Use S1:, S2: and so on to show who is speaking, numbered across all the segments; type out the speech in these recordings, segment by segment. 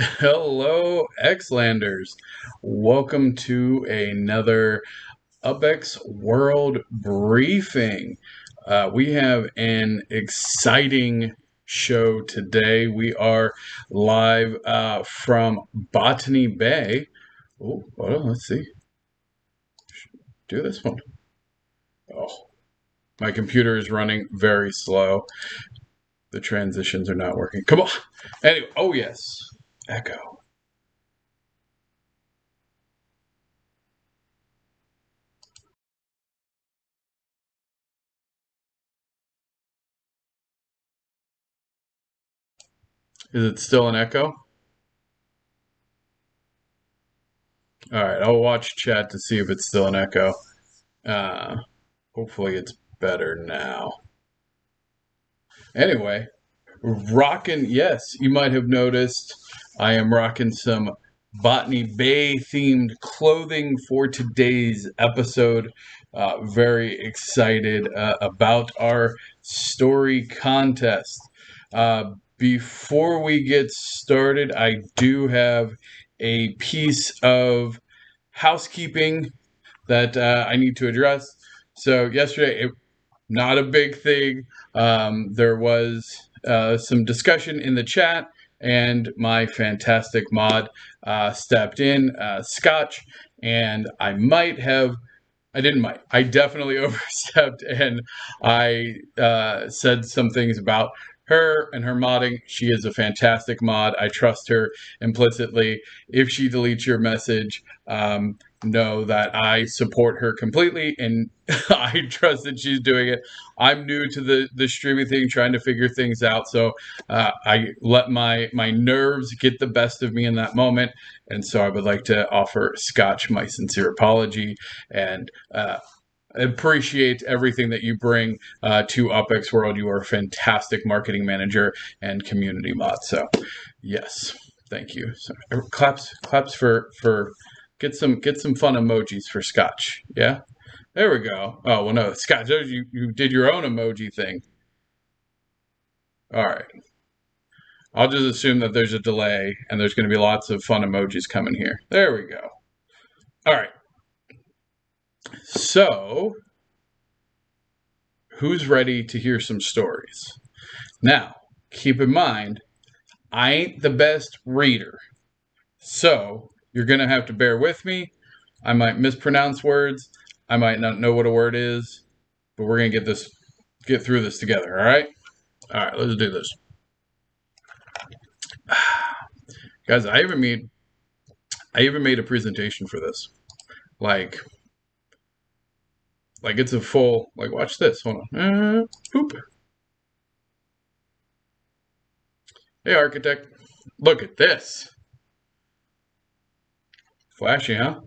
S1: Hello, Xlanders. Welcome to another UpX World Briefing. We have an exciting show today. We are live from Botany Bay. Oh, well, let's see. Do this one. Oh, my computer is running very slow. The transitions are not working. Come on. Anyway, oh yes. Echo. Is it still an echo? All right, I'll watch chat to see if it's still an echo. Uh, Hopefully it's better now. Anyway, rocking, yes, you might have noticed I am rocking some Botany Bay themed clothing for today's episode. Very excited about our story contest. Before we get started, I do have a piece of housekeeping that I need to address. So yesterday, not a big thing. There was some discussion in the chat, and my fantastic mod stepped in, Scotch, and I didn't might. I definitely overstepped, and I said some things about her and her modding. She is a fantastic mod. I trust her implicitly. If she deletes your message, know that I support her completely, and I trust that she's doing it. I'm new to the streaming thing, trying to figure things out, so I let my nerves get the best of me in that moment, and so I would like to offer Scotch my sincere apology and appreciate everything that you bring to UpX World. You are a fantastic marketing manager and community mod. So, yes, thank you. So, claps for get some fun emojis for Scotch. Yeah, there we go. Oh well, no, Scotch, you did your own emoji thing. All right. I'll just assume that there's a delay and there's going to be lots of fun emojis coming here. There we go. All right. So, who's ready to hear some stories? Now, keep in mind, I ain't the best reader. So, you're going to have to bear with me. I might mispronounce words. I might not know what a word is, but we're going to get through this together, all right? All right, let's do this. Guys, I even made a presentation for this. Like it's a full, like, watch this. Hold on. Poop. Hey, architect. Look at this. Flashy, huh?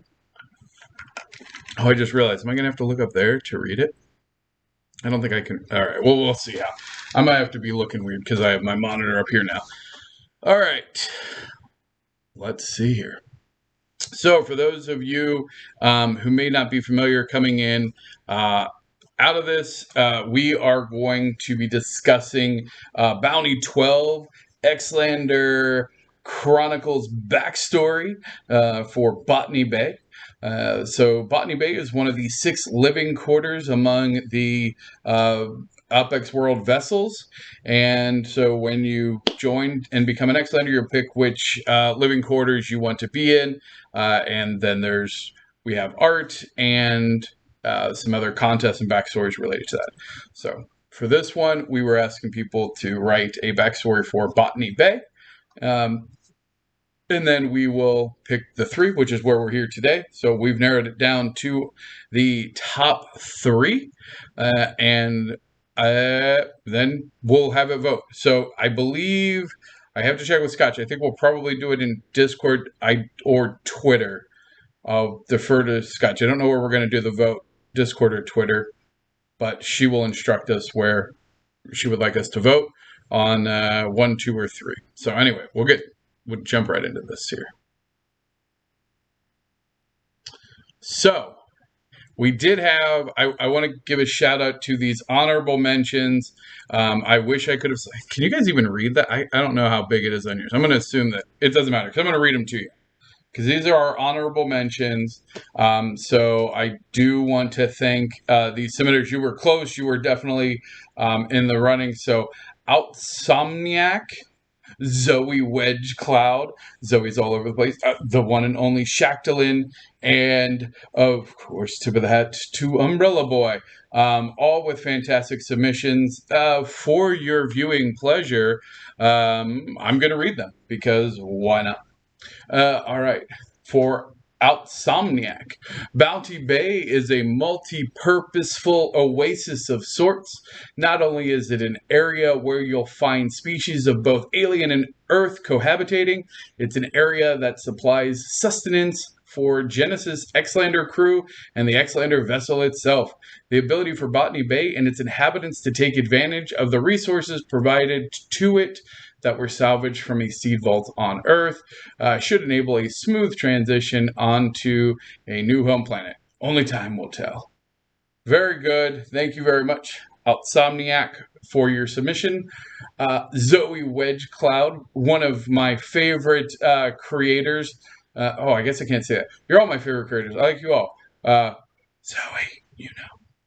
S1: Oh, I just realized. Am I going to have to look up there to read it? I don't think I can. All right. Well, we'll see how. I might have to be looking weird because I have my monitor up here now. All right. Let's see here. So, for those of you who may not be familiar coming in, out of this, we are going to be discussing Bounty 12, Xlander Chronicles backstory for Botany Bay. So Botany Bay is one of the 6 living quarters among the UpX World vessels. And so when you join and become an Xlander, you'll pick which living quarters you want to be in. And then we have art and some other contests and backstories related to that. So for this one, we were asking people to write a backstory for Botany Bay. And then we will pick the 3, which is where we're here today. So we've narrowed it down to the top 3. And then we'll have a vote. So I believe, I have to check with Scotch. I think we'll probably do it in Discord or Twitter. I'll defer to Scotch. I don't know where we're going to do the vote, Discord or Twitter, but she will instruct us where she would like us to vote on 1, 2, or 3. So anyway, we'll jump right into this here. So, we did have, I want to give a shout out to these honorable mentions. I wish I could have, can you guys even read that? I don't know how big it is on yours. I'm going to assume that it doesn't matter because I'm going to read them to you because these are our honorable mentions. So I do want to thank these submitters. You were close. You were definitely in the running. So Outsomniac, Zoe Wedge Cloud. Zoe's all over the place. The one and only Shactalin, and of course, tip of the hat to Umbrella Boy. All with fantastic submissions. For your viewing pleasure, I'm going to read them because why not? All right. For Outsomniac, Bounty Bay is a multi-purposeful oasis of sorts. Not only is it an area where you'll find species of both alien and Earth cohabitating, it's an area that supplies sustenance for Genesis Xlander crew and the Xlander vessel itself. The ability for Botany Bay and its inhabitants to take advantage of the resources provided to it that were salvaged from a seed vault on Earth should enable a smooth transition onto a new home planet. Only time will tell. Very good. Thank you very much, Outsomniac, for your submission. Zoe Wedge Cloud, one of my favorite creators. I guess I can't say that. You're all my favorite creators. I like you all. Zoe, you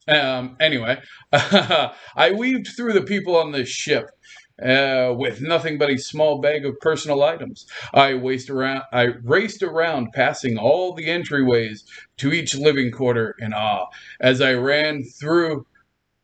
S1: know. Anyway, I weaved through the people on this ship with nothing but a small bag of personal items. I raced around, passing all the entryways to each living quarter in awe. As I ran through,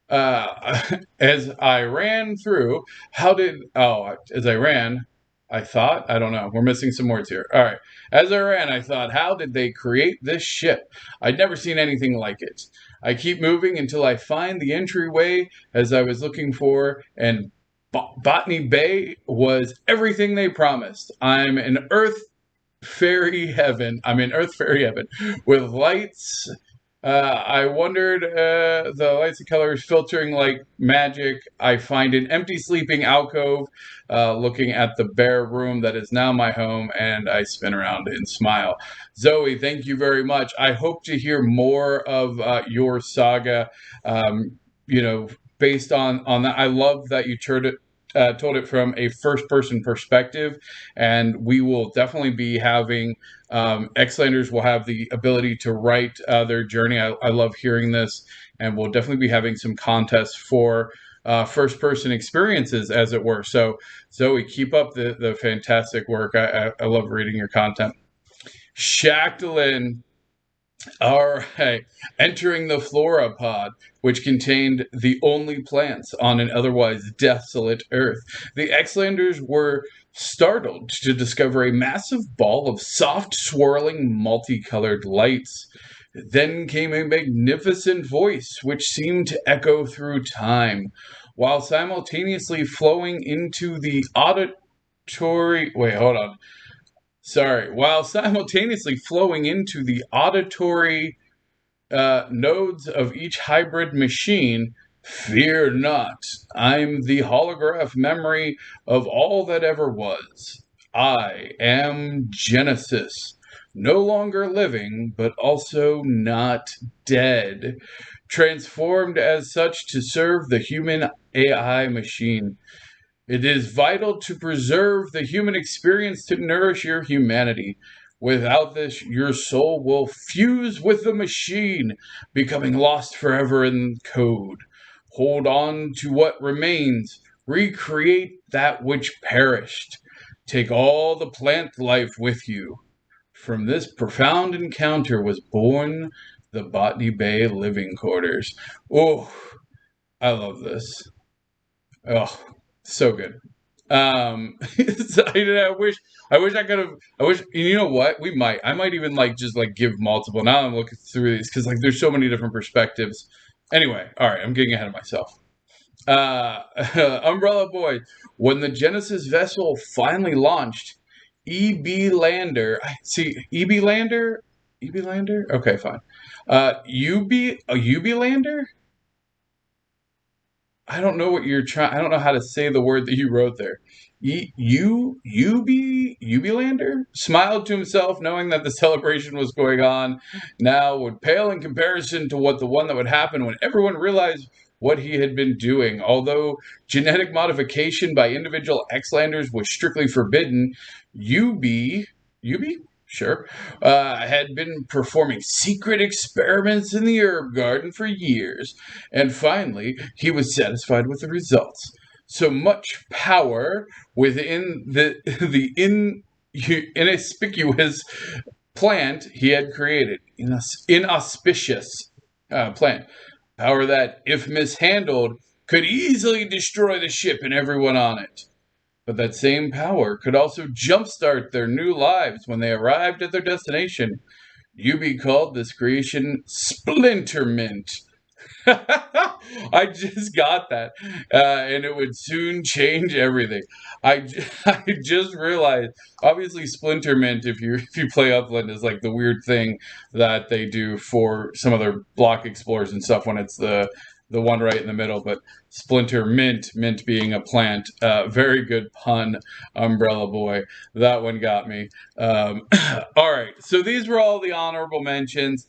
S1: as I ran through, as I ran, I thought, I don't know, we're missing some words here. All right. As I ran, I thought, how did they create this ship? I'd never seen anything like it. I keep moving until I find the entryway as I was looking for, and Botany Bay was everything they promised. I'm in Earth Fairy Heaven with lights. I wondered, the lights and colors filtering like magic. I find an empty sleeping alcove, looking at the bare room that is now my home, and I spin around and smile. Zoe, thank you very much. I hope to hear more of your saga. Based on that, I love that you told it from a first-person perspective, and we will definitely be having Xlanders will have the ability to write their journey. I love hearing this, and we'll definitely be having some contests for first-person experiences, as it were. So, Zoe, keep up the fantastic work. I love reading your content. Shactalin. All right. Entering the flora pod, which contained the only plants on an otherwise desolate Earth, the Xlanders were startled to discover a massive ball of soft, swirling, multicolored lights. Then came a magnificent voice which seemed to echo through time, while simultaneously flowing into the auditory. Wait, hold on. Sorry. While simultaneously flowing into the auditory nodes of each hybrid machine, fear not. I'm the holograph memory of all that ever was. I am Genesis, no longer living, but also not dead, transformed as such to serve the human AI machine. It is vital to preserve the human experience to nourish your humanity. Without this, your soul will fuse with the machine, becoming lost forever in code. Hold on to what remains. Recreate that which perished. Take all the plant life with you. From this profound encounter was born the Botany Bay Living Quarters. Oh, I love this. Oh, so good. I wish I could have. I wish you know what I might even just give multiple. Now I'm looking through these because there's so many different perspectives. Anyway, all right, I'm getting ahead of myself. Umbrella Boy, when the Genesis vessel finally launched, EB Lander. See, EB Lander, EB Lander. Okay, fine. UB Lander. I don't know what you're trying. I don't know how to say the word that you wrote there. Ubilander smiled to himself, knowing that the celebration was going on now would pale in comparison to what the one that would happen when everyone realized what he had been doing. Although genetic modification by individual Xlanders was strictly forbidden, Ubi, sure, had been performing secret experiments in the herb garden for years, and finally he was satisfied with the results. So much power within the inauspicious plant he had created. Inauspicious plant. Power that, if mishandled, could easily destroy the ship and everyone on it. But that same power could also jumpstart their new lives when they arrived at their destination. Yubi called this creation Splintermint. I just got that, and it would soon change everything. I just realized, obviously, Splintermint, if you play Upland, is like the weird thing that they do for some of their block explorers and stuff when it's the one right in the middle. But mint being a plant, very good pun, Umbrella Boy. That one got me. All right, so these were all the honorable mentions.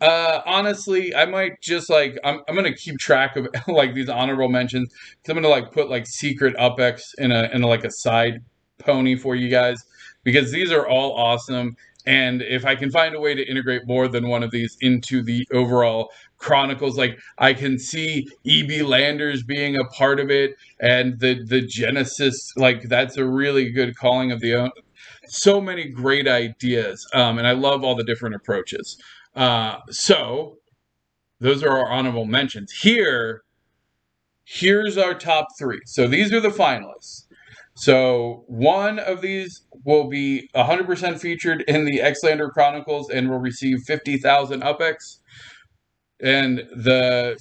S1: Honestly, I might just like I'm gonna keep track of like these honorable mentions. So I'm gonna like put like secret UpX in a like a side pony for you guys because these are all awesome. And if I can find a way to integrate more than one of these into the overall chronicles, like I can see EB Landers being a part of it, and the Genesis, like that's a really good calling of the own. So many great ideas, and I love all the different approaches. So those are our honorable mentions. Here's our top three. So these are the finalists. So one of these will be 100% featured in the Xlander Chronicles and will receive 50,000 UpX. And the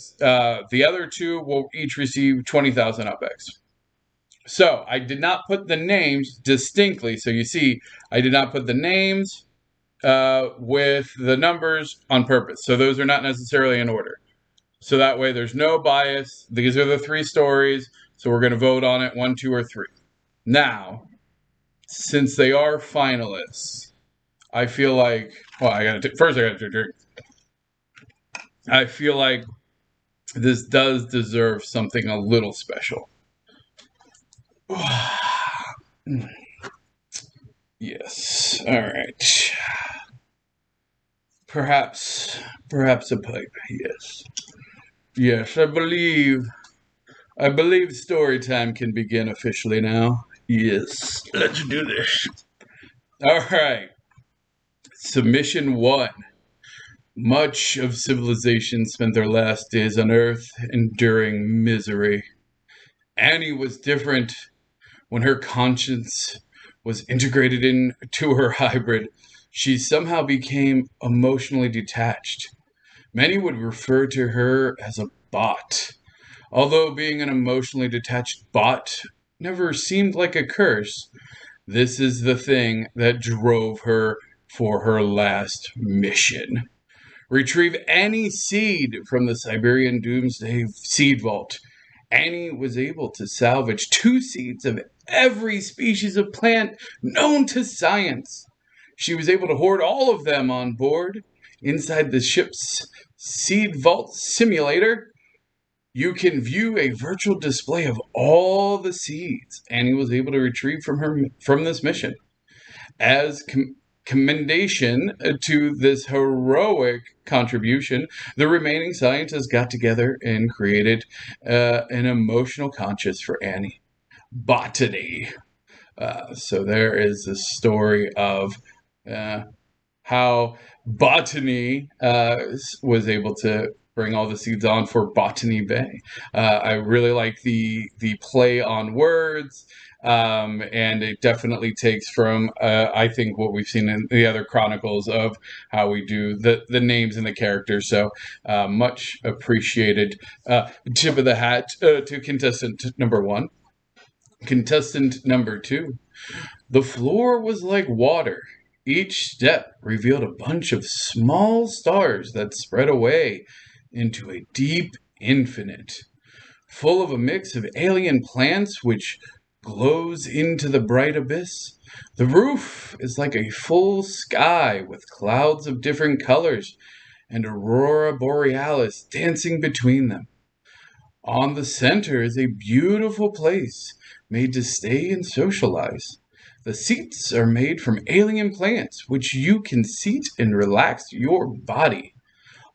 S1: other two will each receive 20,000 UpX. So I did not put the names distinctly. So you see, I did not put the names with the numbers on purpose. So those are not necessarily in order. So that way there's no bias. These are the three stories. So we're going to vote on it 1, 2, or 3. Now, since they are finalists, I feel like, well, I got to drink. I feel like this does deserve something a little special. Yes. All right. Perhaps a pipe. Yes. Yes, I believe story time can begin officially now. Yes. Let's do this. All right. Submission 1. Much of civilization spent their last days on Earth enduring misery. Annie was different. When her conscience was integrated into her hybrid, she somehow became emotionally detached. Many would refer to her as a bot. Although being an emotionally detached bot never seemed like a curse, this is the thing that drove her for her last mission. Retrieve any seed from the Siberian Doomsday Seed Vault. Annie was able to salvage 2 seeds of every species of plant known to science. She was able to hoard all of them on board. Inside the ship's Seed Vault simulator, you can view a virtual display of all the seeds Annie was able to retrieve from this mission. As commendation to this heroic contribution, the remaining scientists got together and created an emotional conscience for Annie. Botany. So there is the story of how Botany was able to bring all the seeds on for Botany Bay. I really like the play on words, and it definitely takes from I think what we've seen in the other chronicles of how we do the names and the characters. So much appreciated. Tip of the hat to contestant number 1. Contestant number 2. The floor was like water. Each step revealed a bunch of small stars that spread away into a deep infinite. full of a mix of alien plants which glows into the bright abyss. The roof is like a full sky with clouds of different colors and aurora borealis dancing between them. On the center is a beautiful place made to stay and socialize. The seats are made from alien plants, which you can seat and relax your body.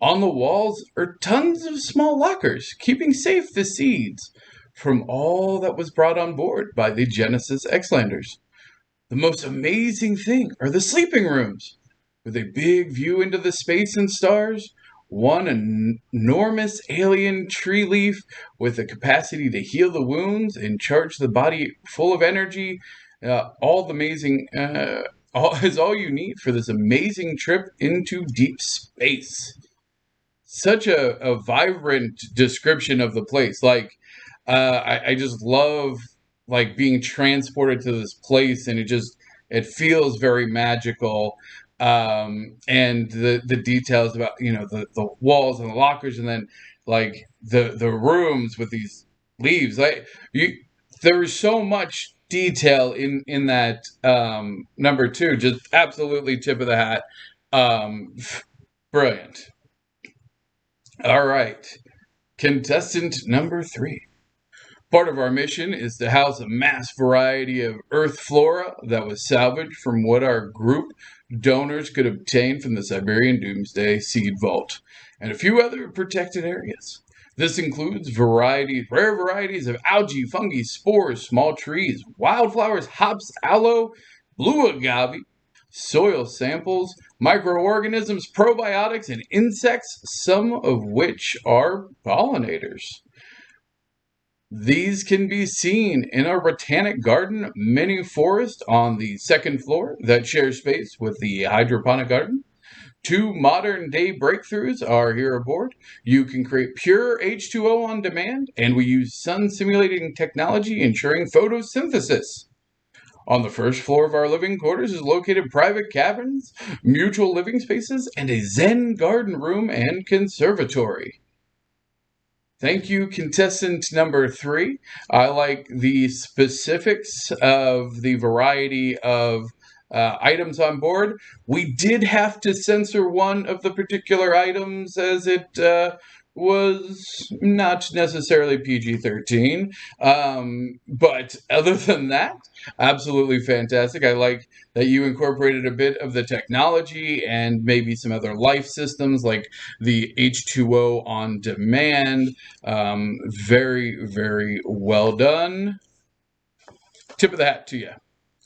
S1: On the walls are tons of small lockers, keeping safe the seeds from all that was brought on board by the Genesis Xlanders. The most amazing thing are the sleeping rooms, with a big view into the space and stars, one enormous alien tree leaf with the capacity to heal the wounds and charge the body full of energy. All the amazing, all is all you need for this amazing trip into deep space. Such a vibrant description of the place. Like, I just love like being transported to this place, and it feels very magical. And the details about the walls and the lockers, and then like the rooms with these leaves. Like you, there was so much detail in that number two. Just absolutely tip of the hat. Um, Brilliant. All right. Contestant number three. Part of our mission is to house a mass variety of Earth flora that was salvaged from what our group donors could obtain from the Siberian Doomsday Seed Vault, and a few other protected areas. This includes rare varieties of algae, fungi, spores, small trees, wildflowers, hops, aloe, blue agave, soil samples, microorganisms, probiotics, and insects, some of which are pollinators. These can be seen in a botanic garden mini forest on the second floor that shares space with the hydroponic garden. Two modern day breakthroughs are here aboard. You can create pure H2O on demand, and we use sun simulating technology ensuring photosynthesis. On the first floor of our living quarters is located private cabins, mutual living spaces, and a Zen garden room and conservatory. Thank you, contestant number three. I like the specifics of the variety of items on board. We did have to censor one of the particular items as it was not necessarily PG-13. But other than that, absolutely fantastic. I like that you incorporated a bit of the technology and maybe some other life systems like the H2O on demand. Very, very well done. Tip of the hat to you.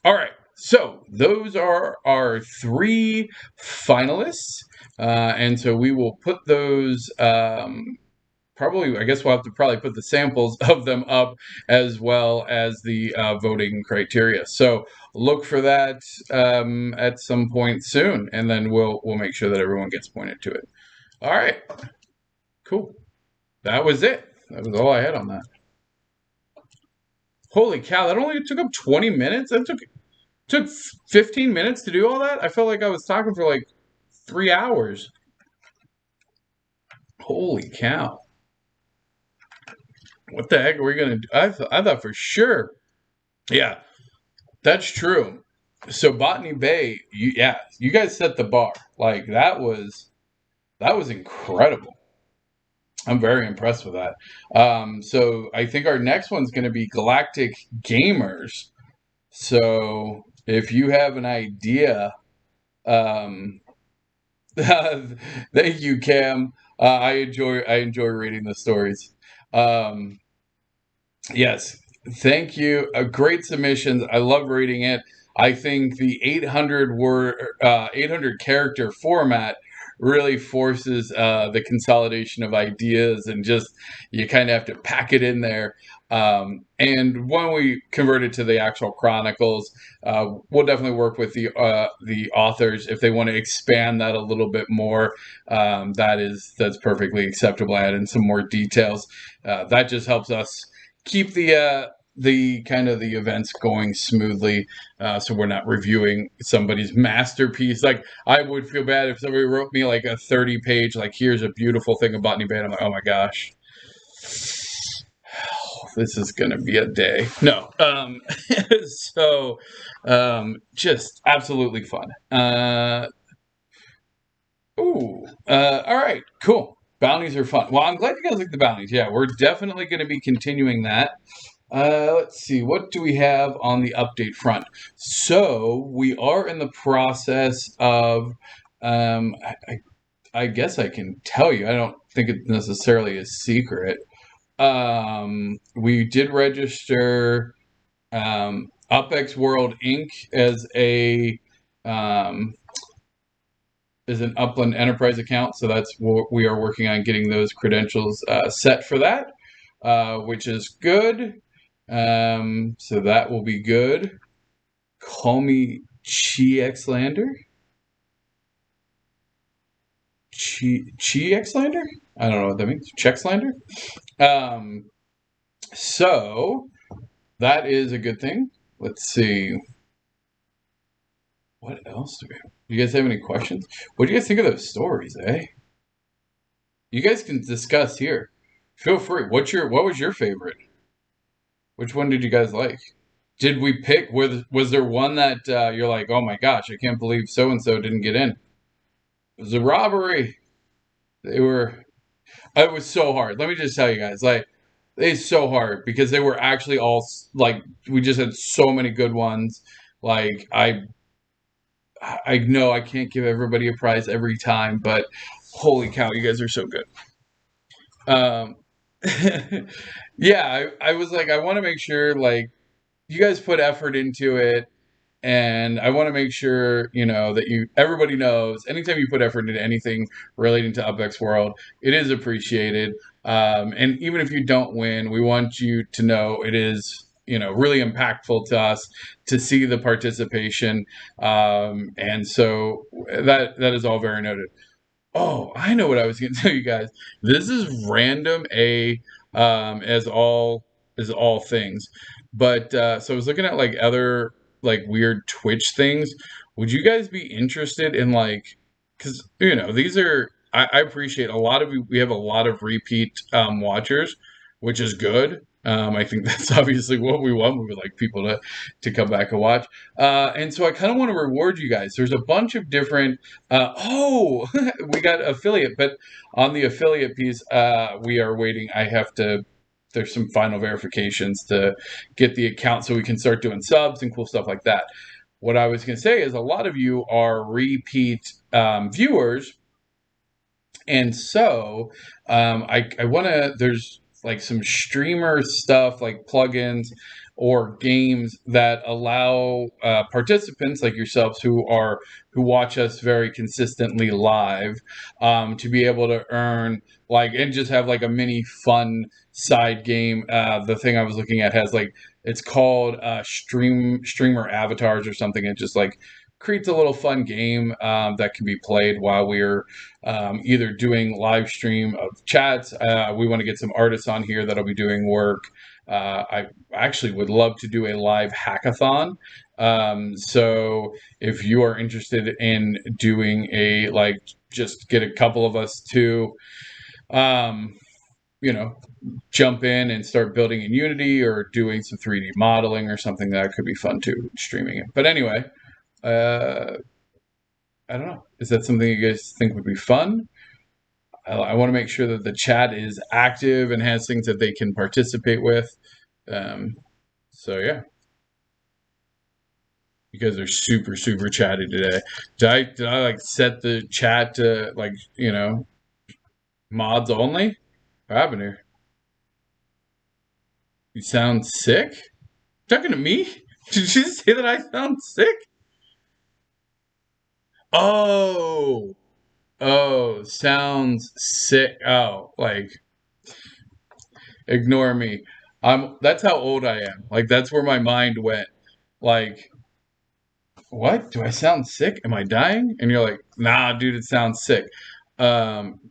S1: All right. So those are our three finalists. And so we will put those probably, I guess we'll have to probably put the samples of them up as well as the voting criteria. So look for that at some point soon, and then we'll make sure that everyone gets pointed to it. All right. Cool. That was it. That was all I had on that. Holy cow, that only took up 20 minutes? That took 15 minutes to do all that? I felt like I was talking for like 3 hours. Holy cow. What the heck are we going to do? I thought for sure. Yeah, that's true. So Botany Bay, you guys set the bar. Like that was incredible. I'm very impressed with that. So I think our next one's going to be Galactic Gamers. So if you have an idea, thank you, Cam. I enjoy reading the stories. Yes, thank you. Great submissions. I love reading it. I think the 800 character format really forces the consolidation of ideas, and just you kind of have to pack it in there. And when we convert it to the actual chronicles, we'll definitely work with the authors if they want to expand that a little bit more. That's perfectly acceptable. Add in some more details. That just helps us keep the kind of the events going smoothly, so we're not reviewing somebody's masterpiece. Like I would feel bad if somebody wrote me like a 30-page like here's a beautiful thing about Botany Bay. I'm like, oh my gosh. this is gonna be a day. No, so just absolutely fun. All right, cool. Bounties are fun. Well, I'm glad you guys like the bounties. Yeah, we're definitely going to be continuing that. Let's see, what do we have on the update front? So we are in the process of, I guess I can tell you. I don't think it necessarily is secret. We did register UpX World Inc. Um, as an Upland Enterprise account, so that's what we are working on, getting those credentials set for that, which is good. So that will be good. Call me Chi-Xlander? Chi-Xlander? I don't know what that means. Chexlander? So that is a good thing. Let's see. What else do we have? Do you guys have any questions? What do you guys think of those stories, eh? You guys can discuss here. Feel free. What was your favorite? Which one did you guys like? Did we pick? Was there one that you're like, oh my gosh, I can't believe so and so didn't get in? It was a robbery. They were. It was so hard. Let me just tell you guys, like, it's so hard because they were actually all like, we just had so many good ones. Like, I know I can't give everybody a prize every time, but holy cow, you guys are so good. Um, yeah, I was like, I want to make sure, like, you guys put effort into it, and I want to make sure, that everybody knows anytime you put effort into anything relating to UpX World, it is appreciated. And even if you don't win, we want you to know it is, really impactful to us to see the participation. And so that is all very noted. Oh, I know what I was going to tell you guys. This is random as all things. But so I was looking at like other like weird Twitch things. Would you guys be interested in like, because these are, I appreciate a lot of we have a lot of repeat watchers, which is good. I think that's obviously what we want. We would like people to come back and watch. And so I kind of want to reward you guys. There's a bunch of different. We got affiliate, but on the affiliate piece, we are waiting. There's some final verifications to get the account so we can start doing subs and cool stuff like that. What I was going to say is a lot of you are repeat viewers. And so I want to, there's like some streamer stuff like plugins or games that allow participants like yourselves who watch us very consistently live to be able to earn like and just have like a mini fun side game. The thing I was looking at has like it's called streamer avatars or something. It just like creates a little fun game that can be played while we're either doing live stream of chats. We want to get some artists on here that'll be doing work. I actually would love to do a live hackathon. So if you are interested in doing just get a couple of us to, you know, jump in and start building in Unity or doing some 3D modeling or something, that could be fun too, streaming it. But anyway, I don't know. Is that something you guys think would be fun? I want to make sure that the chat is active and has things that they can participate with. So yeah, you guys are super, super chatty today. Did I like set the chat to like, mods only? What happened here? You sound sick? Talking to me? Did you say that I sound sick? Oh, sounds sick. Oh, like ignore me. That's how old I am. Like that's where my mind went. Like, what? Do I sound sick? Am I dying? And you're like, nah, dude, it sounds sick. Um,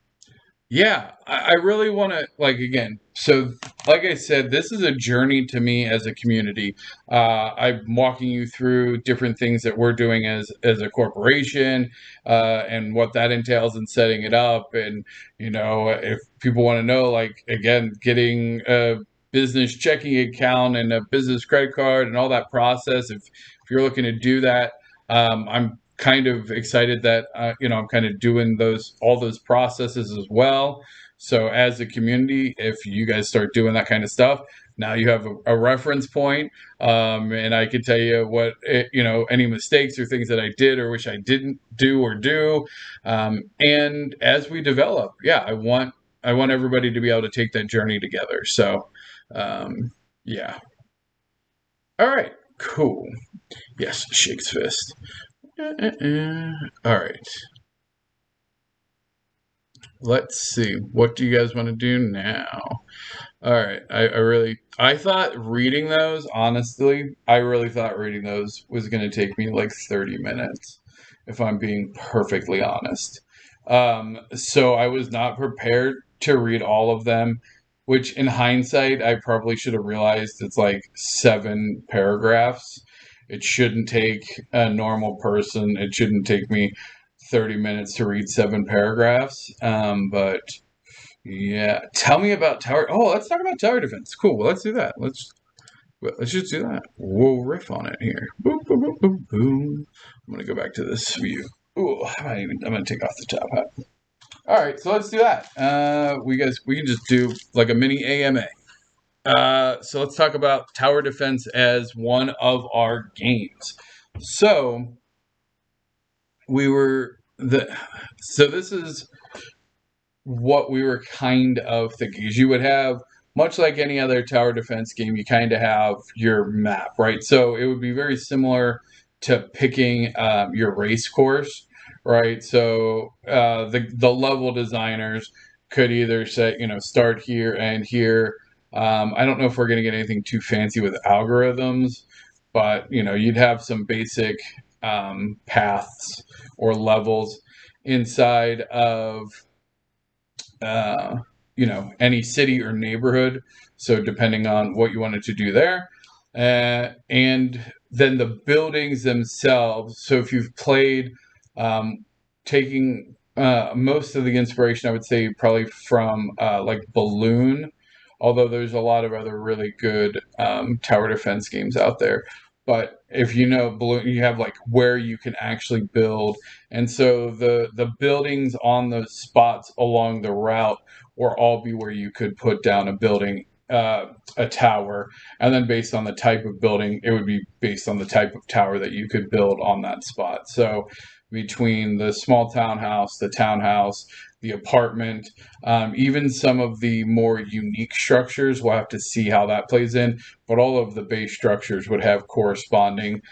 S1: Yeah, I really want to, like, again, so like I said, this is a journey to me as a community. I'm walking you through different things that we're doing as a corporation, and what that entails in setting it up. And, if people want to know, like, again, getting business checking account and a business credit card and all that process. If you're looking to do that, I'm kind of excited that I'm kind of doing all those processes as well. So as a community, if you guys start doing that kind of stuff, now you have a reference point, and I can tell you any mistakes or things that I did or wish I didn't do or do. And as we develop, yeah, I want everybody to be able to take that journey together. So, yeah. All right. Cool. Yes, shakes fist. All right. Let's see. What do you guys want to do now? All right. I thought reading those, honestly, I really thought reading those was going to take me like 30 minutes, if I'm being perfectly honest. So I was not prepared to read all of them, which in hindsight, I probably should have realized it's like 7 paragraphs. It shouldn't take a normal person, it shouldn't take me 30 minutes to read 7 paragraphs. But yeah, tell me about tower. Oh, let's talk about tower defense. Cool. Well, let's do that. Let's just do that. We'll riff on it here. Boom, boom, boom, boom, boom. I'm gonna go back to this view. Ooh, I'm gonna take off the top hat. All right, so let's do that. We can just do like a mini AMA. So let's talk about tower defense as one of our games. So we were the. So this is what we were kind of thinking is you would have, much like any other tower defense game, you kind of have your map, right? So it would be very similar to picking your race course, right? So the level designers could either say, start here and here. I don't know if we're going to get anything too fancy with algorithms, but you'd have some basic paths or levels inside of any city or neighborhood. So depending on what you wanted to do there, and then the buildings themselves. So if you've played, taking most of the inspiration, I would say probably from like Balloon, although there's a lot of other really good tower defense games out there. But if you know Balloon, you have like where you can actually build, and so the buildings on those spots along the route will all be where you could put down a building, a tower, and then based on the type of building, it would be based on the type of tower that you could build on that spot. So between the small townhouse, the townhouse, the apartment, even some of the more unique structures, we'll have to see how that plays in. But all of the base structures would have corresponding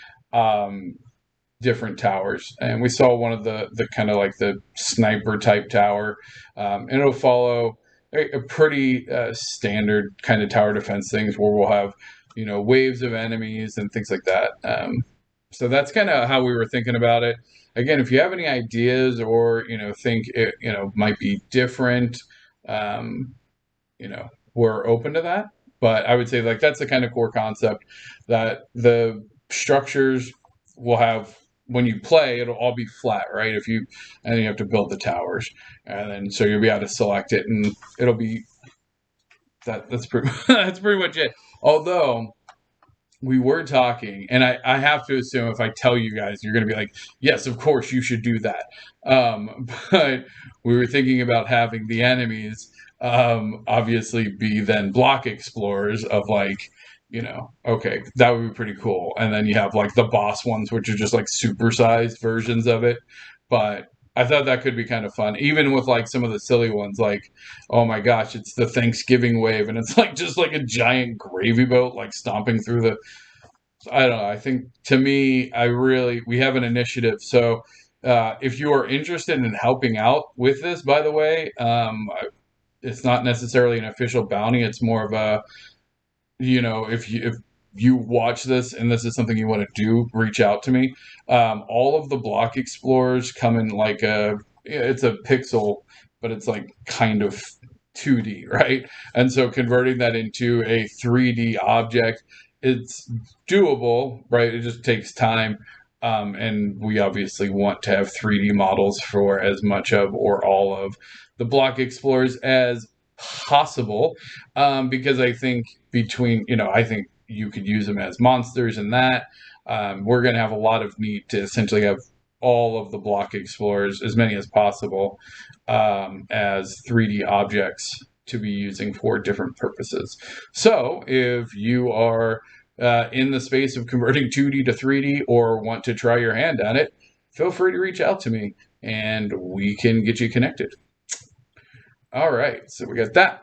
S1: different towers. And we saw one of the kind of like the sniper type tower, and it'll follow a pretty standard kind of tower defense things where we'll have waves of enemies and things like that. So that's kind of how we were thinking about it. Again, if you have any ideas or think it might be different, um, we're open to that. But I would say like that's the kind of core concept that the structures will have. When you play, it'll all be flat, right? And then you have to build the towers, and then so you'll be able to select it, and it'll be that's pretty that's pretty much it. Although we were talking, and I have to assume if I tell you guys, you're going to be like, yes, of course you should do that. But we were thinking about having the enemies obviously be then block explorers of like, okay, that would be pretty cool. And then you have like the boss ones, which are just like supersized versions of it. But I thought that could be kind of fun, even with like some of the silly ones, like, oh my gosh, it's the Thanksgiving wave, and it's like just like a giant gravy boat, like stomping through the. I don't know. I think to me, we have an initiative. So if you are interested in helping out with this, by the way, it's not necessarily an official bounty. It's more of a, if you watch this and this is something you want to do, reach out to me. All of the block explorers come in like it's a pixel, but it's like kind of 2D, right? And so converting that into a 3D object, it's doable, right? It just takes time. And we obviously want to have 3D models for as much of or all of the block explorers as possible, because I think I think you could use them as monsters and that. We're going to have a lot of need to essentially have all of the block explorers, as many as possible, as 3D objects to be using for different purposes. So if you are in the space of converting 2D to 3D or want to try your hand at it, feel free to reach out to me and we can get you connected. All right, so we got that.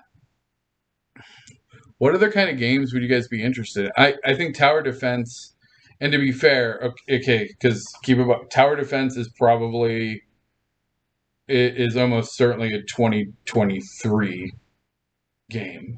S1: What other kind of games would you guys be interested in? I think tower defense, and to be fair, okay, because keep it tower defense is probably, it is almost certainly a 2023 game.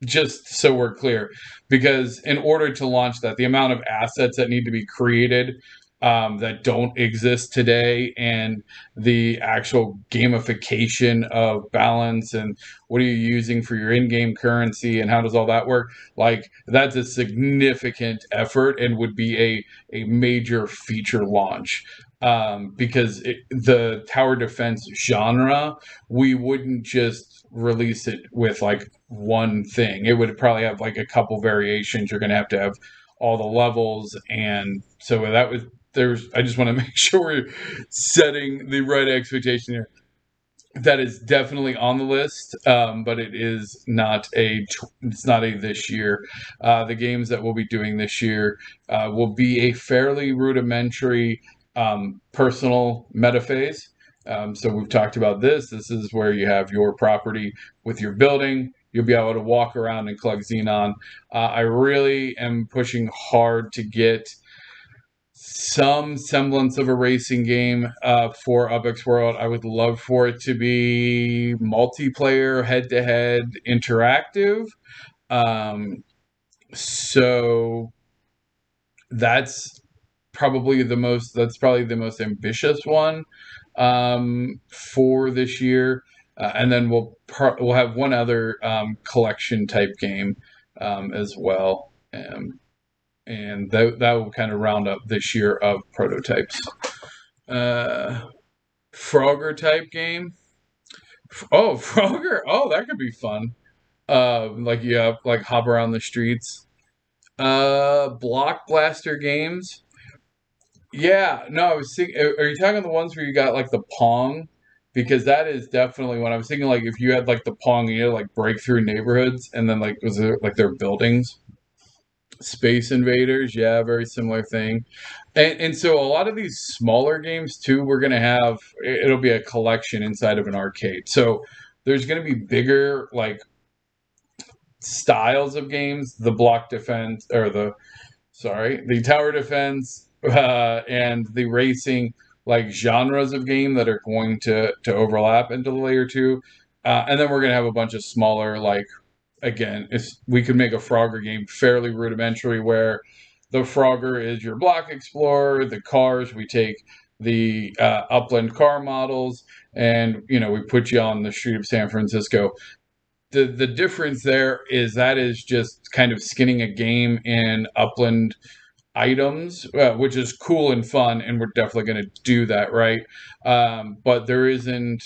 S1: Just so we're clear, because in order to launch that, the amount of assets that need to be created, that don't exist today, and the actual gamification of balance and what are you using for your in-game currency and how does all that work, like that's a significant effort and would be a major feature launch, because the tower defense genre, we wouldn't just release it with like one thing. It would probably have like a couple variations. You're going to have all the levels, and so that was I just want to make sure we're setting the right expectation here. That is definitely on the list, but it's not a this year. The games that we'll be doing this year will be a fairly rudimentary, personal meta phase. So we've talked about this. This is where you have your property with your building. You'll be able to walk around and collect Xenon. I really am pushing hard to get some semblance of a racing game for Ubex World. I would love for it to be multiplayer, head-to-head, interactive. So that's that's probably the most ambitious one for this year. And then we'll have one other collection type game as well. And that will kind of round up this year of prototypes. Frogger type game. Oh, Frogger. Oh, that could be fun. Like like hop around the streets. Block Blaster games. Yeah, no, I was thinking. Are you talking the ones where you got like the Pong? Because that is definitely one I was thinking. Like if you had like the Pong, you had like break through neighborhoods, and then like was it like their buildings? Space Invaders, yeah, very similar thing. And so a lot of these smaller games too, we're gonna have, it'll be a collection inside of an arcade. So there's gonna be bigger like styles of games, the block defense or the tower defense, and the racing, like genres of game that are going to overlap into the layer two. And then we're gonna have a bunch of smaller, like again, if we could make a Frogger game fairly rudimentary, where the Frogger is your block explorer, the cars, we take the upland car models, and we put you on the street of San Francisco. The difference there is that is just kind of skinning a game in upland items, which is cool and fun, and we're definitely going to do that, right? But there isn't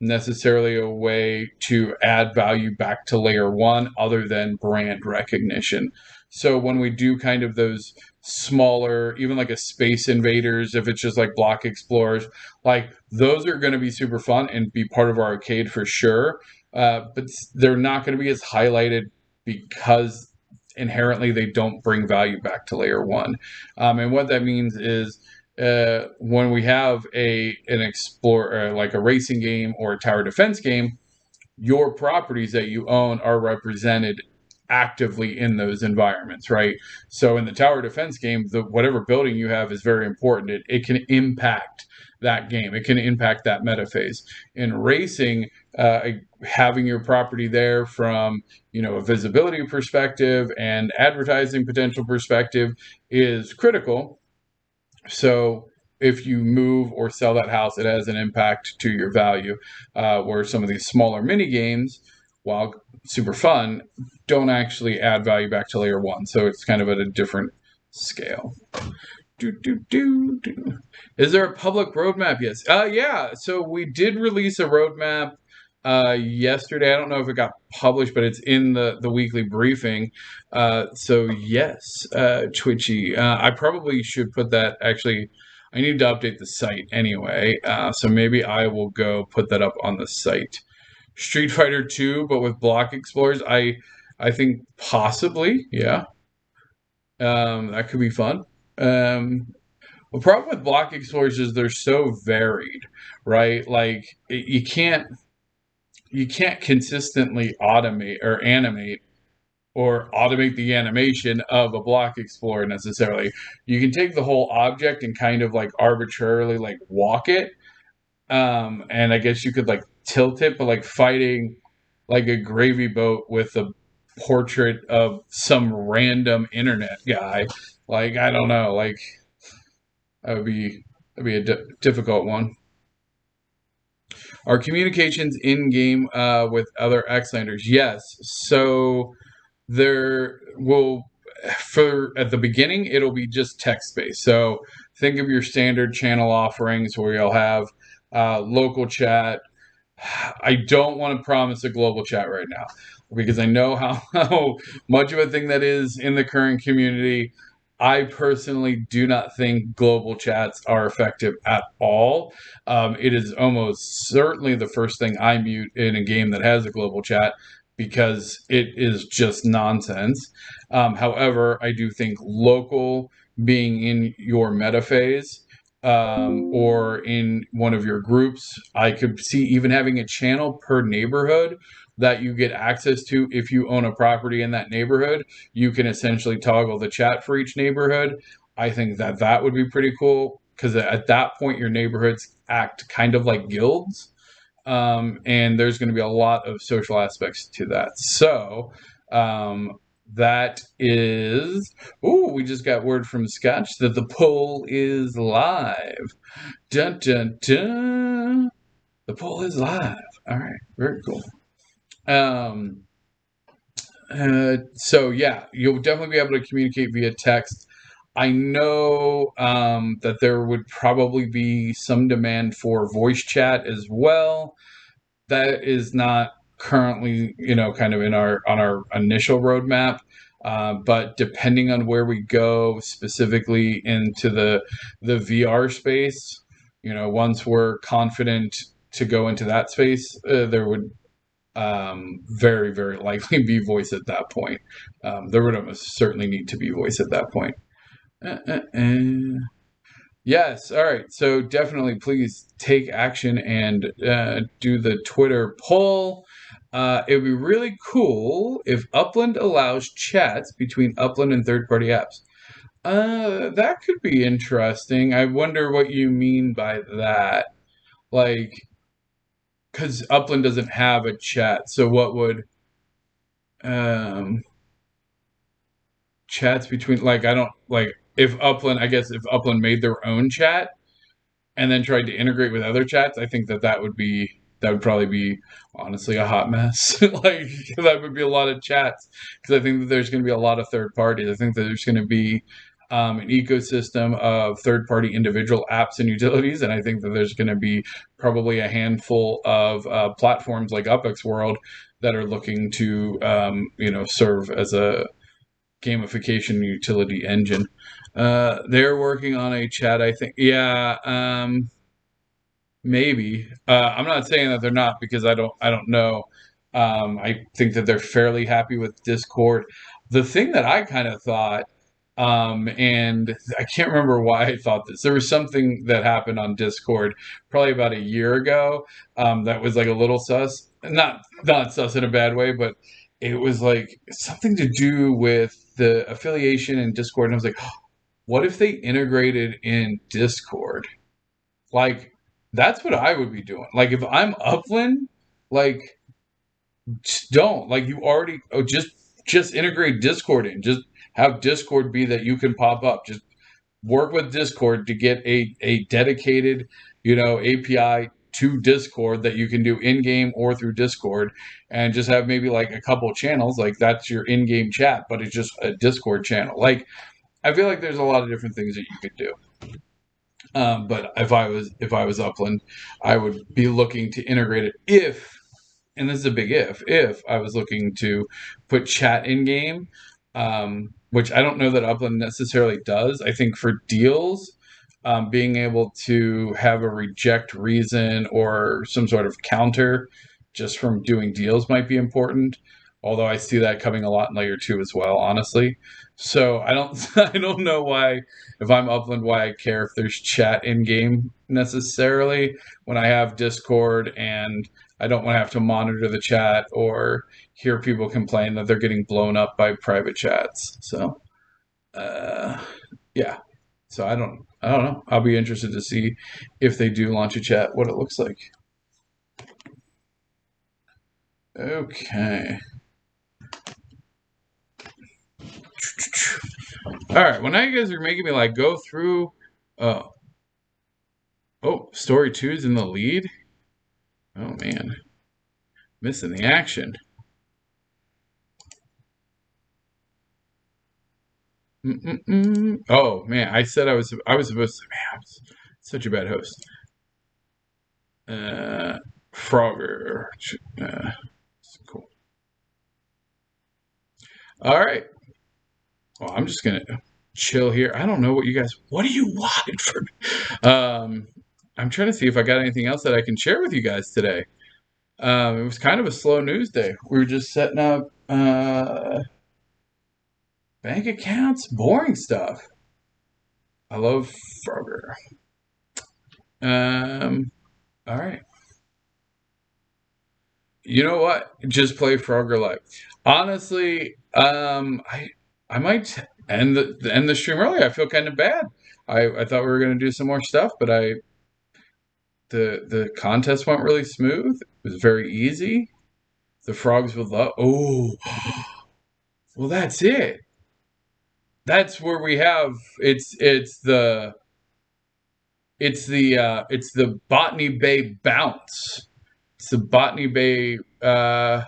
S1: necessarily a way to add value back to layer one other than brand recognition. So when we do kind of those smaller, even like a Space Invaders, if it's just like block explorers, like those are going to be super fun and be part of our arcade for sure. But they're not going to be as highlighted because inherently they don't bring value back to layer one. And what that means is when we have an explorer, like a racing game or a tower defense game, your properties that you own are represented actively in those environments, right? So in the tower defense game, whatever building you have is very important. It can impact that game. It can impact that meta phase. In racing, having your property there from a visibility perspective and advertising potential perspective is critical. So if you move or sell that house, it has an impact to your value. Where some of these smaller mini games, while super fun, don't actually add value back to layer one. So it's kind of at a different scale. Is there a public roadmap? Yes. Yeah. So we did release a roadmap yesterday. I don't know if it got published, but it's in the weekly briefing. So yes, Twitchy. I probably should put that actually. I need to update the site anyway. So maybe I will go put that up on the site. Street Fighter 2, but with block explorers. I think possibly, yeah. That could be fun. Um, the problem with block explorers is they're so varied, right? Like you can't consistently automate or animate or automate the animation of a block explorer necessarily. You can take the whole object and kind of like arbitrarily like walk it. And I guess you could like tilt it, but like fighting like a gravy boat with a portrait of some random internet guy. Like, I don't know, like that'd be a difficult one. Our communications in game with other Xlanders, yes. So there will for at the beginning it'll be just text based. So think of your standard channel offerings where you'll have local chat. I don't want to promise a global chat right now because I know how much of a thing that is in the current community. I personally do not think global chats are effective at all. It is almost certainly the first thing I mute in a game that has a global chat because it is just nonsense. However, I do think local being in your meta phase or in one of your groups. I could see even having a channel per neighborhood that you get access to if you own a property in that neighborhood. You can essentially toggle the chat for each neighborhood. I think that that would be pretty cool because at that point your neighborhoods act kind of like guilds. And there's going to be a lot of social aspects to that. So that is. Ooh, we just got word from Scotch that the poll is live. Dun dun dun. The poll is live. All right, very cool. Um, so yeah, you'll definitely be able to communicate via text. I know that there would probably be some demand for voice chat as well. That is not currently, kind of in our on our initial roadmap. But depending on where we go specifically into the VR space, once we're confident to go into that space, there would very, very likely be voice at that point. There would almost certainly need to be voice at that point. Uh, uh, uh. Yes. All right. So definitely, please take action and do the Twitter poll. It would be really cool if Upland allows chats between Upland and third-party apps. That could be interesting. I wonder what you mean by that. Like, because Upland doesn't have a chat, so what would um, chats between? Like, I don't like if Upland. I guess if Upland made their own chat and then tried to integrate with other chats, I think that would probably be honestly a hot mess. Like that would be a lot of chats because I think that there's going to be a lot of third parties. I think that there's going to be an ecosystem of third party individual apps and utilities, and I think that there's going to be probably a handful of platforms like UpX World that are looking to serve as a gamification utility engine. They're working on a chat, I think. Yeah, maybe. I'm not saying that they're not because I don't know. I think that they're fairly happy with Discord. The thing that I kind of thought, and I can't remember why I thought this. There was something that happened on Discord probably about a year ago, that was like a little sus. Not sus in a bad way, but it was like something to do with the affiliation in Discord. And I was like, what if they integrated in Discord? Like, that's what I would be doing. Like, if I'm Upland, like, just don't. Like, you already, just integrate Discord in. Just have Discord be that you can pop up. Just work with Discord to get a dedicated, API to Discord that you can do in game or through Discord, and just have maybe like a couple channels. Like, that's your in game chat, but it's just a Discord channel. Like, I feel like there's a lot of different things that you could do. But if I was Upland, I would be looking to integrate it and this is a big if I was looking to put chat in game, which I don't know that Upland necessarily does. I think for deals, being able to have a reject reason or some sort of counter just from doing deals might be important. Although I see that coming a lot in layer 2 as well, honestly. So I don't I don't know why, if I'm Upland, why I care if there's chat in game necessarily when I have Discord and I don't want to have to monitor the chat or hear people complain that they're getting blown up by private chats. So yeah. So I don't know. I'll be interested to see if they do launch a chat, what it looks like. Okay. All right. Well, now you guys are making me like go through. Oh, story 2's in the lead. Oh man, missing the action. Oh man, I said I was supposed to. Man, I was such a bad host. Frogger. Cool. All right. Well, I'm just gonna chill here. I don't know what you guys. What do you want from me? I'm trying to see if I got anything else that I can share with you guys today. It was kind of a slow news day. We were just setting up bank accounts, boring stuff. I love Frogger. All right. You know what? Just play Frogger Live. Honestly, I might end the stream early. I feel kind of bad. I thought we were gonna do some more stuff, but the contest went really smooth. It was very easy. The frogs would love. Oh, well, that's it. That's where we have it's the Botany Bay bounce. It's the Botany Bay, and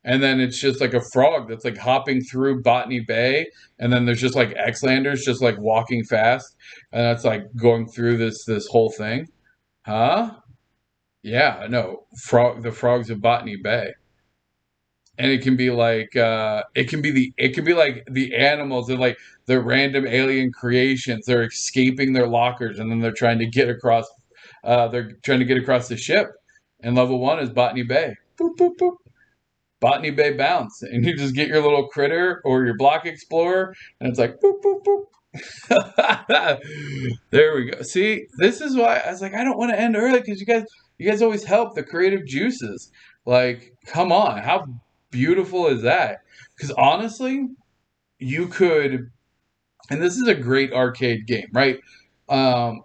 S1: then it's just like a frog that's like hopping through Botany Bay, and then there's just like Xlanders just like walking fast, and that's like going through this whole thing, huh? Yeah, no, the frogs of Botany Bay. And it can be like it can be like the animals and like the random alien creations. They're escaping their lockers and then they're trying to get across the ship. And level 1 is Botany Bay. Boop boop boop. Botany Bay bounce. And you just get your little critter or your block explorer and it's like boop boop boop. There we go. See, this is why I was like, I don't want to end early because you guys always help the creative juices. Like, come on, how beautiful is that? Because honestly, you could, and this is a great arcade game, right? Um,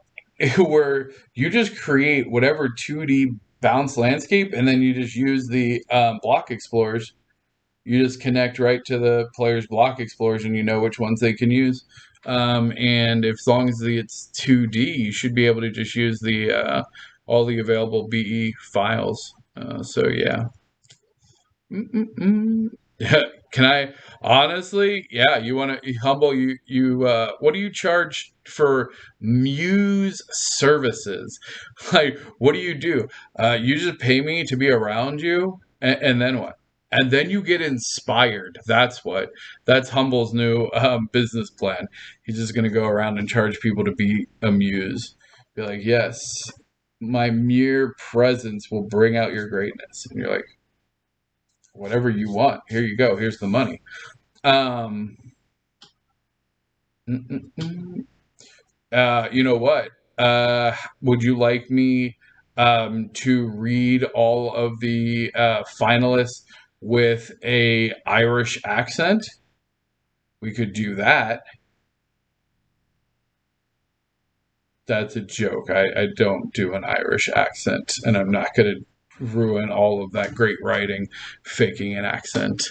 S1: where you just create whatever 2D bounce landscape, and then you just use the block explorers. You just connect right to the player's block explorers, and you know which ones they can use. And if, as long as it's 2D, you should be able to just use the all the available BE files. So yeah. Yeah. Can I honestly? Yeah, you want to humble you? What do you charge for Muse services? Like, what do you do? You just pay me to be around you, and then what? And then you get inspired. That's what. That's Humble's new business plan. He's just gonna go around and charge people to be a muse. Be like, yes, my mere presence will bring out your greatness, and you're like, whatever you want. Here you go. Here's the money. Um, you know what? Would you like me to read all of the finalists with a Irish accent? We could do that. That's a joke. I don't do an Irish accent, and I'm not going to ruin all of that great writing faking an accent.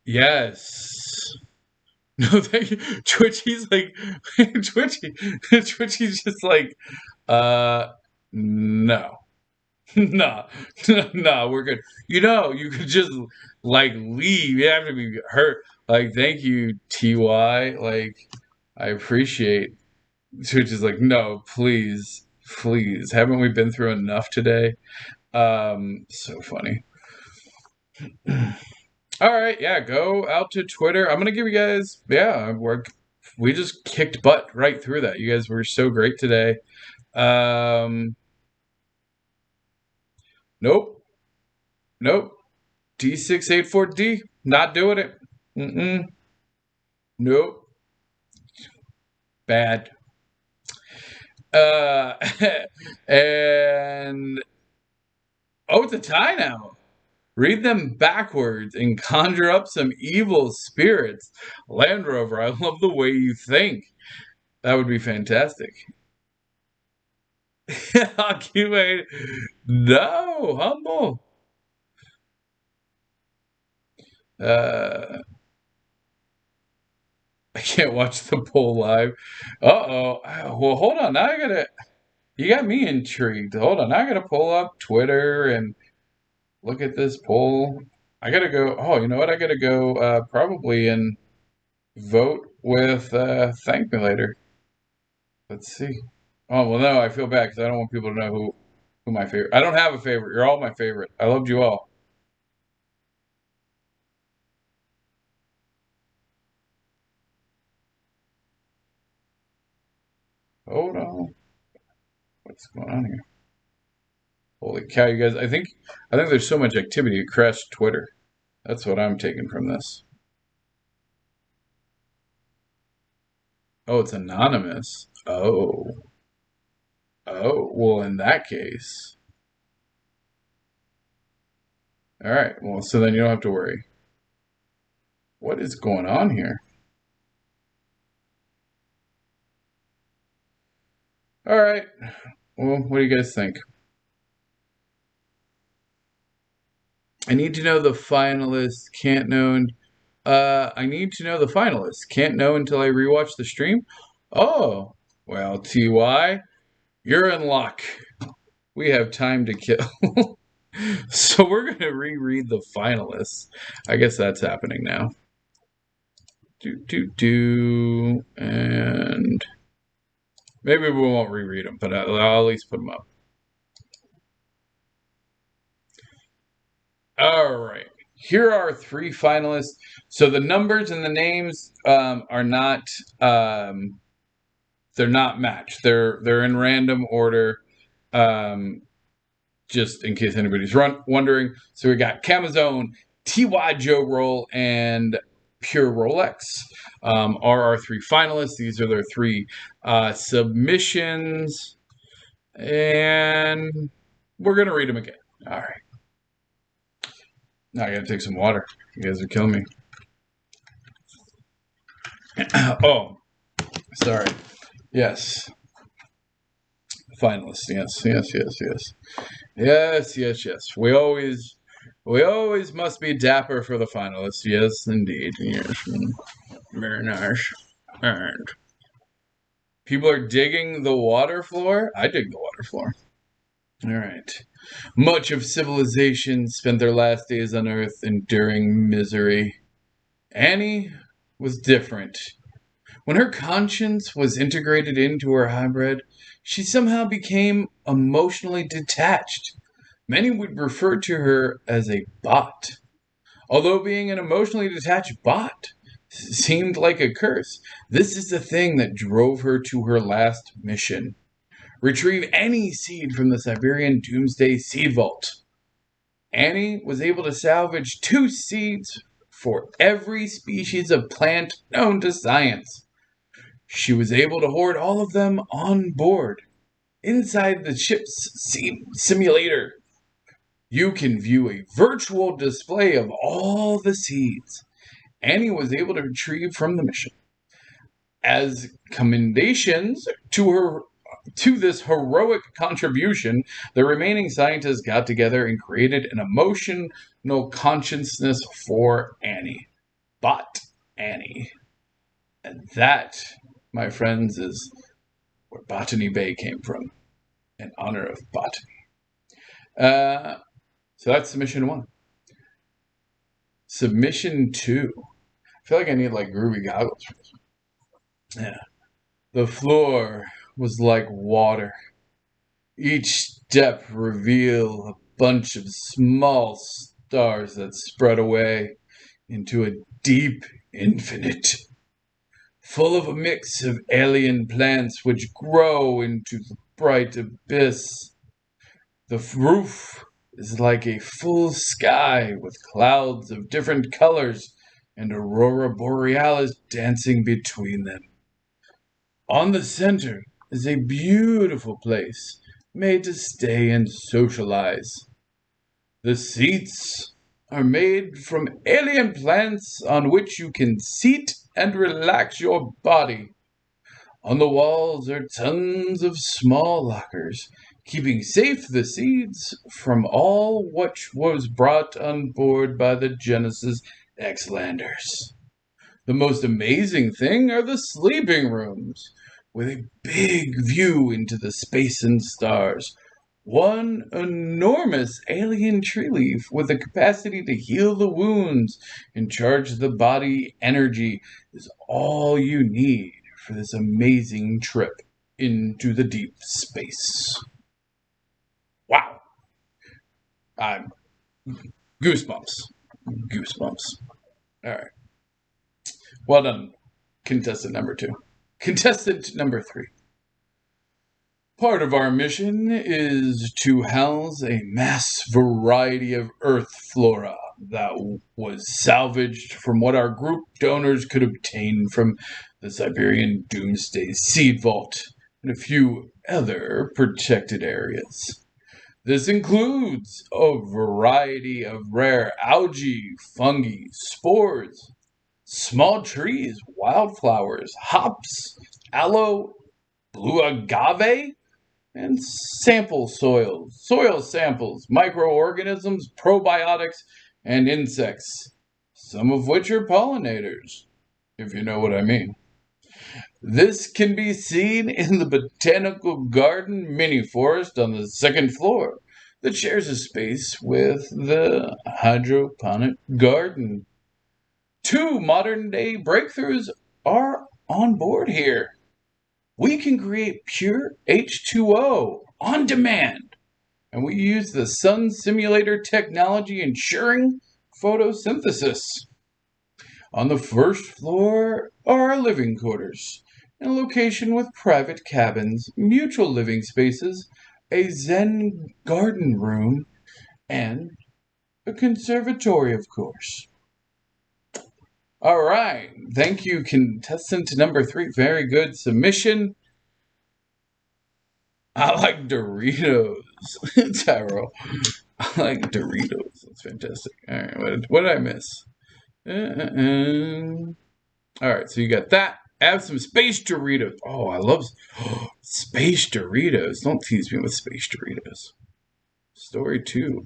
S1: Yes. No, thank you. Twitchy's like Twitchy. Twitchy's just like, uh, no, no, no, we're good. You know, you could just like leave. You have to be hurt. Like, thank you, Ty. Like, I appreciate. Twitch is like, no, please, Please, haven't we been through enough today? So funny. All right, yeah, go out to Twitter. I'm gonna give you guys, yeah, we just kicked butt right through that. You guys were so great today. Nope, nope. D684D, not doing it. Nope, bad. Uh, and oh, it's a tie now. Read them backwards and conjure up some evil spirits. Land Rover, I love the way you think. That would be fantastic. Occupy. No, humble. Uh, I can't watch the poll live. Uh-oh. Well, hold on. Now I gotta. You got me intrigued. Hold on. Now I gotta pull up Twitter and look at this poll. I gotta go. Oh, you know what? I gotta go probably and vote with Thank Me Later. Let's see. Oh, well, no, I feel bad because I don't want people to know who my favorite. I don't have a favorite. You're all my favorite. I loved you all. Hold on. What's going on here? Holy cow, you guys. I think there's so much activity. It crashed Twitter. That's what I'm taking from this. Oh, it's anonymous. Oh. Oh, well, in that case. All right. Well, so then you don't have to worry. What is going on here? All right. Well, what do you guys think? I need to know the finalists. Can't know. I need to know the finalists. Can't know until I rewatch the stream. Oh, well, TY, you're in luck. We have time to kill. So we're going to reread the finalists. I guess that's happening now. And maybe we won't reread them, but I'll at least put them up. All right. Here are 3 finalists. So the numbers and the names are not they're not matched. They're in random order. Just in case anybody's wondering. So we got Camazone, TY Joe Roll, and Pure Rolex are our 3 finalists. These are their 3 submissions. And we're going to read them again. All right. Now I got to take some water. You guys are killing me. Oh, sorry. Yes. Finalists. Yes. We always must be dapper for the finalists. Yes, indeed. Yes. Very nice. And people are digging the water floor. I dig the water floor. All right. Much of civilization spent their last days on Earth enduring misery. Annie was different. When her conscience was integrated into her hybrid, she somehow became emotionally detached. Many would refer to her as a bot. Although being an emotionally detached bot seemed like a curse, this is the thing that drove her to her last mission. Retrieve any seed from the Siberian Doomsday Seed Vault. Annie was able to salvage 2 seeds for every species of plant known to science. She was able to hoard all of them on board. Inside the ship's simulator, you can view a virtual display of all the seeds Annie was able to retrieve from the mission. As commendations to this heroic contribution, the remaining scientists got together and created an emotional consciousness for Annie. Bot Annie. And that, my friends, is where Botany Bay came from, in honor of botany. So that's submission 1. Submission 2. I feel like I need like groovy goggles for this. Yeah. The floor was like water. Each step reveal a bunch of small stars that spread away into a deep infinite, full of a mix of alien plants which grow into the bright abyss. The roof is like a full sky with clouds of different colors and aurora borealis dancing between them. On the center is a beautiful place made to stay and socialize. The seats are made from alien plants on which you can seat and relax your body. On the walls are tons of small lockers, keeping safe the seeds from all which was brought on board by the Genesis X-Landers. The most amazing thing are the sleeping rooms, with a big view into the space and stars. One enormous alien tree leaf with the capacity to heal the wounds and charge the body energy is all you need for this amazing trip into the deep space. Wow. I'm goosebumps. Goosebumps. All right. Well done, contestant number 2. Contestant number 3. Part of our mission is to house a mass variety of Earth flora that was salvaged from what our group donors could obtain from the Siberian Doomsday Seed Vault and a few other protected areas. This includes a variety of rare algae, fungi, spores, small trees, wildflowers, hops, aloe, blue agave, and soil samples, microorganisms, probiotics, and insects, some of which are pollinators, if you know what I mean. This can be seen in the Botanical Garden mini forest on the second floor that shares a space with the hydroponic garden. 2 modern day breakthroughs are on board here. We can create pure H2O on demand, and we use the sun simulator technology ensuring photosynthesis. On the first floor are our living quarters, in a location with private cabins, mutual living spaces, a Zen garden room, and a conservatory, of course. All right. Thank you, contestant number 3. Very good submission. I like Doritos, Tyrell. I like Doritos. That's fantastic. All right. What did I miss? All right. So you got that. Have some space Doritos. Oh, I love space Doritos. Don't tease me with space Doritos. Story 2.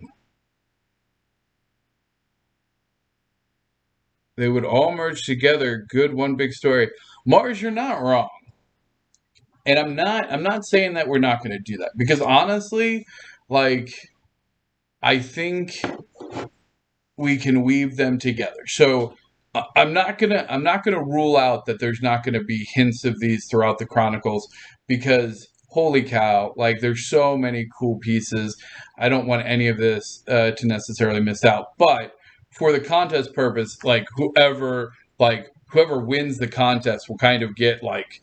S1: They would all merge together. Good one big story. Mars, you're not wrong. And I'm not saying that we're not going to do that, because honestly, like, I think we can weave them together. So I'm not gonna rule out that there's not gonna be hints of these throughout the Chronicles, because holy cow, like, there's so many cool pieces. I don't want any of this to necessarily miss out. But for the contest purpose, like, whoever wins the contest will kind of get like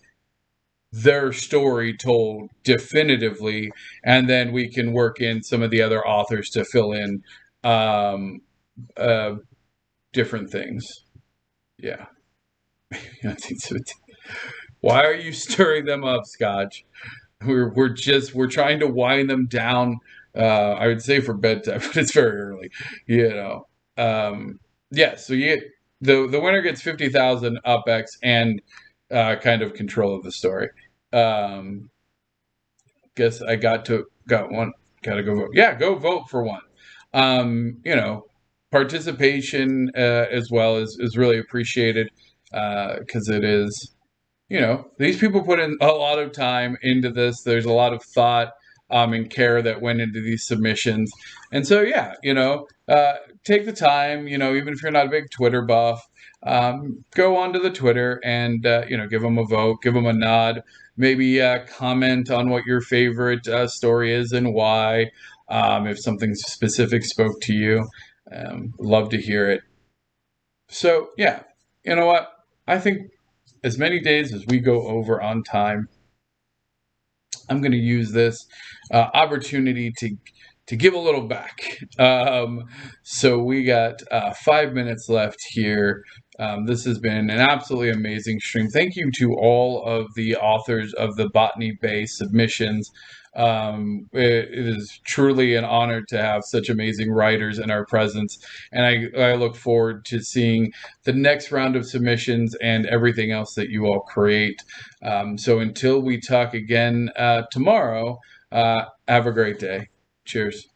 S1: their story told definitively, and then we can work in some of the other authors to fill in uh, different things. Yeah. Why are you stirring them up, Scotch? We're trying to wind them down. I would say for bedtime, but it's very early. You know. Yeah. So the winner gets 50,000 UpX and kind of control of the story. Guess I got one. Gotta go vote. Yeah, go vote for one. Participation as well is really appreciated, because it is, these people put in a lot of time into this. There's a lot of thought and care that went into these submissions. And so, yeah, take the time, even if you're not a big Twitter buff, go onto the Twitter and, give them a vote, give them a nod, maybe comment on what your favorite story is and why, if something specific spoke to you. Love to hear it. So, yeah, you know what? I think as many days as we go over on time, I'm going to use this opportunity to give a little back. So we got 5 minutes left here. This has been an absolutely amazing stream. Thank you to all of the authors of the Botany Bay submissions. It is truly an honor to have such amazing writers in our presence, and I look forward to seeing the next round of submissions and everything else that you all create. So until we talk again tomorrow, have a great day. Cheers.